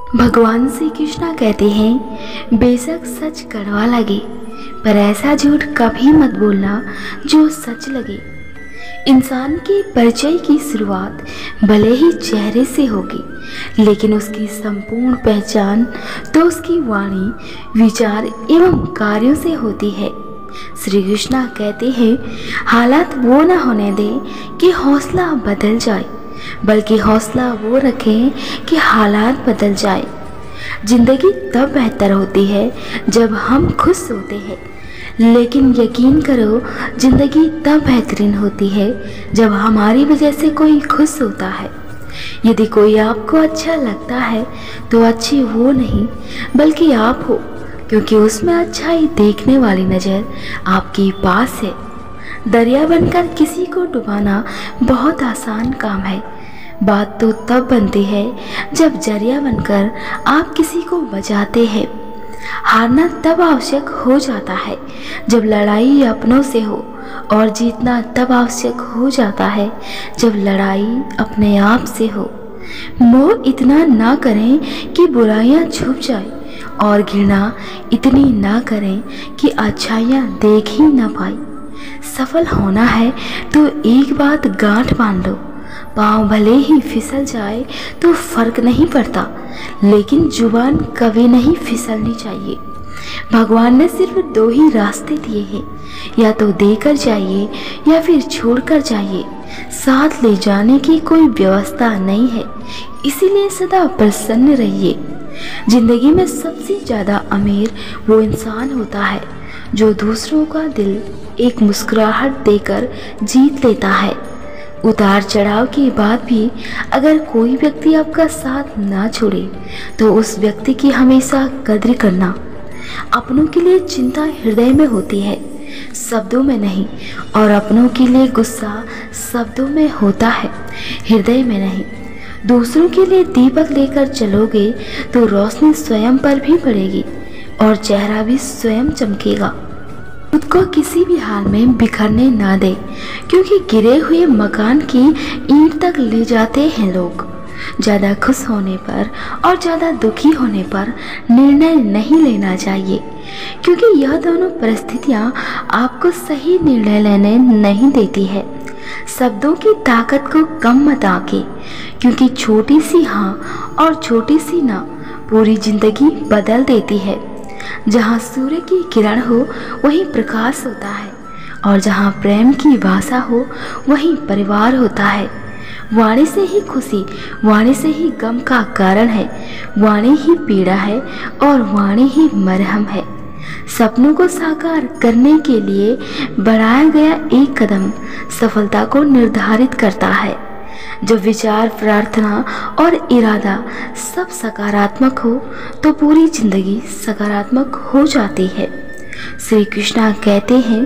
भगवान श्री कृष्णा कहते हैं, बेशक सच कड़वा लगे पर ऐसा झूठ कभी मत बोलना जो सच लगे। इंसान के परिचय की शुरुआत भले ही चेहरे से होगी, लेकिन उसकी संपूर्ण पहचान तो उसकी वाणी, विचार एवं कार्यों से होती है। श्री कृष्णा कहते हैं, हालात वो न होने दें कि हौसला बदल जाए, बल्कि हौसला वो रखें कि हालात बदल जाए। जिंदगी तब बेहतर होती है जब हम खुश होते हैं, लेकिन यकीन करो जिंदगी तब बेहतरीन होती है जब हमारी वजह से कोई खुश होता है। यदि कोई आपको अच्छा लगता है तो अच्छी वो नहीं बल्कि आप हो, क्योंकि उसमें अच्छाई देखने वाली नज़र आपके पास है। दरिया बनकर किसी को डुबाना बहुत आसान काम है। बात तो तब बनती है जब जरिया बनकर आप किसी को बचाते हैं। हारना तब आवश्यक हो जाता है जब लड़ाई अपनों से हो, और जीतना तब आवश्यक हो जाता है जब लड़ाई अपने आप से हो। मोह इतना ना करें कि बुराइयां छुप जाए, और घृणा इतनी ना करें कि अच्छाइयां देख ही ना पाए। सफल होना है तो एक बात गांठ बांध लो, पाँव भले ही फिसल जाए तो फर्क नहीं पड़ता, लेकिन जुबान कभी नहीं फिसलनी चाहिए। भगवान ने सिर्फ दो ही रास्ते दिए हैं, या तो देकर जाइए या फिर छोड़कर जाइए। साथ ले जाने की कोई व्यवस्था नहीं है, इसीलिए सदा प्रसन्न रहिए। जिंदगी में सबसे ज़्यादा अमीर वो इंसान होता है जो दूसरों का दिल एक मुस्कुराहट देकर जीत लेता है। उतार चढ़ाव के बाद भी अगर कोई व्यक्ति आपका साथ ना छोड़े तो उस व्यक्ति की हमेशा कद्र करना। अपनों के लिए चिंता हृदय में होती है, शब्दों में नहीं, और अपनों के लिए गुस्सा शब्दों में होता है, हृदय में नहीं। दूसरों के लिए दीपक लेकर चलोगे तो रोशनी स्वयं पर भी पड़ेगी और चेहरा भी स्वयं चमकेगा। खुद को किसी भी हाल में बिखरने ना दे, क्योंकि गिरे हुए मकान की ईंट तक ले जाते हैं लोग। ज़्यादा खुश होने पर और ज़्यादा दुखी होने पर निर्णय नहीं लेना चाहिए, क्योंकि यह दोनों परिस्थितियाँ आपको सही निर्णय लेने नहीं देती है। शब्दों की ताकत को कम मत आके, क्योंकि छोटी सी हाँ और छोटी सी ना पूरी जिंदगी बदल देती है। जहाँ सूर्य की किरण हो वहीं प्रकाश होता है, और जहाँ प्रेम की भाषा हो वहीं परिवार होता है। वाणी से ही खुशी, वाणी से ही गम का कारण है, वाणी ही पीड़ा है और वाणी ही मरहम है। सपनों को साकार करने के लिए बढ़ाया गया एक कदम सफलता को निर्धारित करता है। जब विचार, प्रार्थना और इरादा सब सकारात्मक हो तो पूरी जिंदगी सकारात्मक हो जाती है। श्री कृष्णा कहते हैं,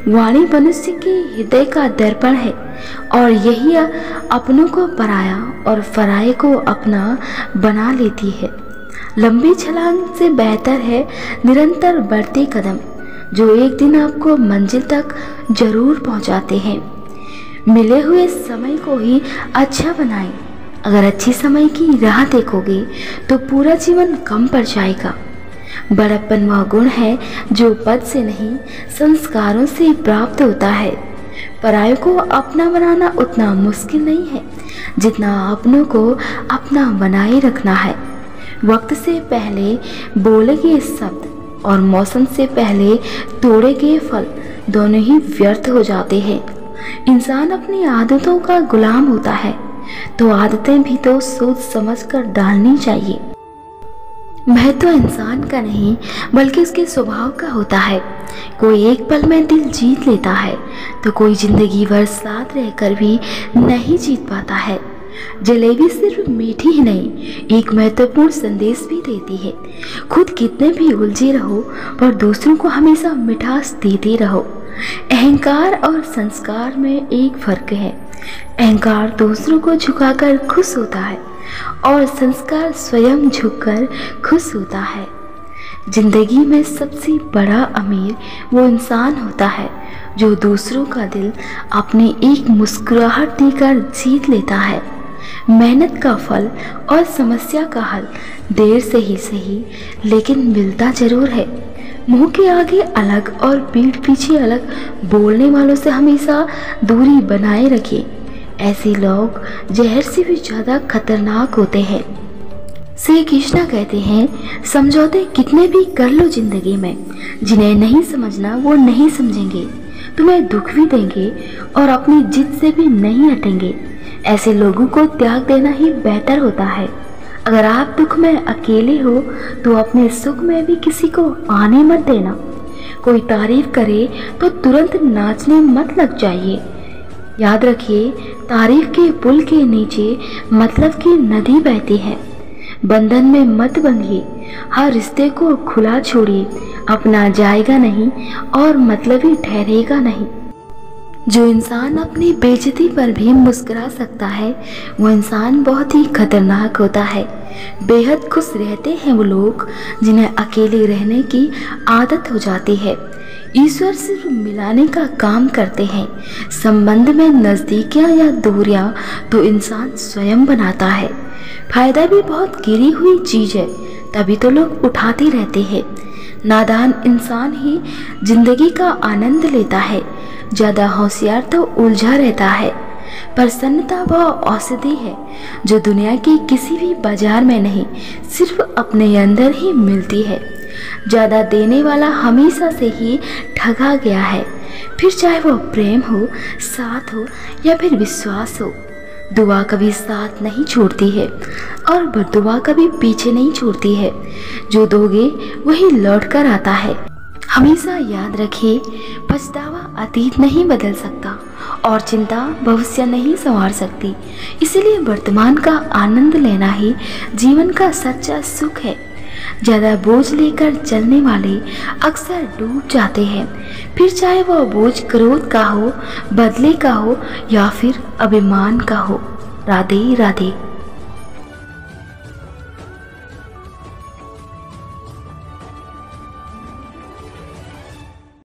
वाणी मनुष्य के हृदय का दर्पण है, और यही अपनों को पराया और पराये को अपना बना लेती है। लंबी छलांग से बेहतर है निरंतर बढ़ते कदम, जो एक दिन आपको मंजिल तक जरूर पहुंचाते हैं। मिले हुए समय को ही अच्छा बनाएं। अगर अच्छे समय की राह देखोगे तो पूरा जीवन कम पड़ जाएगा। बड़प्पन वह गुण है जो पद से नहीं संस्कारों से प्राप्त होता है। परायों को अपना बनाना उतना मुश्किल नहीं है जितना अपनों को अपना बनाए रखना है। वक्त से पहले बोले गए शब्द और मौसम से पहले तोड़े गए फल दोनों ही व्यर्थ हो जाते हैं। इंसान अपनी आदतों का गुलाम होता है, तो आदतें भी तो सोच समझ कर डालनी चाहिए। भय तो इंसान का नहीं बल्कि उसके स्वभाव का होता है। कोई एक पल में दिल जीत लेता है तो कोई जिंदगी भर साथ रहकर भी नहीं जीत पाता है। जलेबी सिर्फ मीठी ही नहीं, एक महत्वपूर्ण संदेश भी देती है। खुद कितने भी उलझे रहो पर दूसरों को हमेशा मिठास देते रहो। अहंकार और संस्कार में एक फर्क है। अहंकार दूसरों को झुकाकर खुश होता है और संस्कार स्वयं झुककर खुश होता है। जिंदगी में सबसे बड़ा अमीर वो इंसान होता है जो दूसरों का दिल अपनी एक मुस्कुराहट देकर जीत लेता है। मेहनत का फल और समस्या का हल देर से ही सही लेकिन मिलता जरूर है। मुंह के आगे अलग और पीठ पीछे अलग बोलने वालों से हमेशा दूरी बनाए रखिए। ऐसे लोग जहर से भी ज़्यादा खतरनाक होते हैं। श्री कृष्णा कहते हैं, समझौते कितने भी कर लो जिंदगी में, जिन्हें नहीं समझना वो नहीं समझेंगे, तुम्हें दुख भी देंगे और अपनी जिद से भी नहीं हटेंगे। ऐसे लोगों को त्याग देना ही बेहतर होता है। अगर आप दुख में अकेले हो तो अपने सुख में भी किसी को आने मत देना। कोई तारीफ करे तो तुरंत नाचने मत लग जाइए। याद रखिए, तारीफ के पुल के नीचे मतलब की नदी बहती है। बंधन में मत बंधिए, हर रिश्ते को खुला छोड़िए। अपना जाएगा नहीं और मतलबी ठहरेगा नहीं। जो इंसान अपनी बेइज्जती पर भी मुस्कुरा सकता है वो इंसान बहुत ही खतरनाक होता है। बेहद खुश रहते हैं वो लोग जिन्हें अकेले रहने की आदत हो जाती है। ईश्वर सिर्फ मिलाने का काम करते हैं। संबंध में नज़दीकियाँ या दूरियाँ तो इंसान स्वयं बनाता है। फायदा भी बहुत गिरी हुई चीज़ है, तभी तो लोग उठाते रहते हैं। नादान इंसान ही जिंदगी का आनंद लेता है, ज़्यादा होशियार तो उलझा रहता है। प्रसन्नता वह औषधि है जो दुनिया के किसी भी बाजार में नहीं, सिर्फ अपने अंदर ही मिलती है। ज़्यादा देने वाला हमेशा से ही ठगा गया है, फिर चाहे वो प्रेम हो, साथ हो या फिर विश्वास हो। दुआ कभी साथ नहीं छोड़ती है और बददुआ कभी पीछे नहीं छोड़ती है। जो दोगे वही लौट कर आता है। हमेशा याद रखिए, पछतावा अतीत नहीं बदल सकता और चिंता भविष्य नहीं संवार सकती। इसलिए वर्तमान का आनंद लेना ही जीवन का सच्चा सुख है। ज़्यादा बोझ लेकर चलने वाले अक्सर डूब जाते हैं, फिर चाहे वह बोझ क्रोध का हो, बदले का हो या फिर अभिमान का हो। राधे राधे।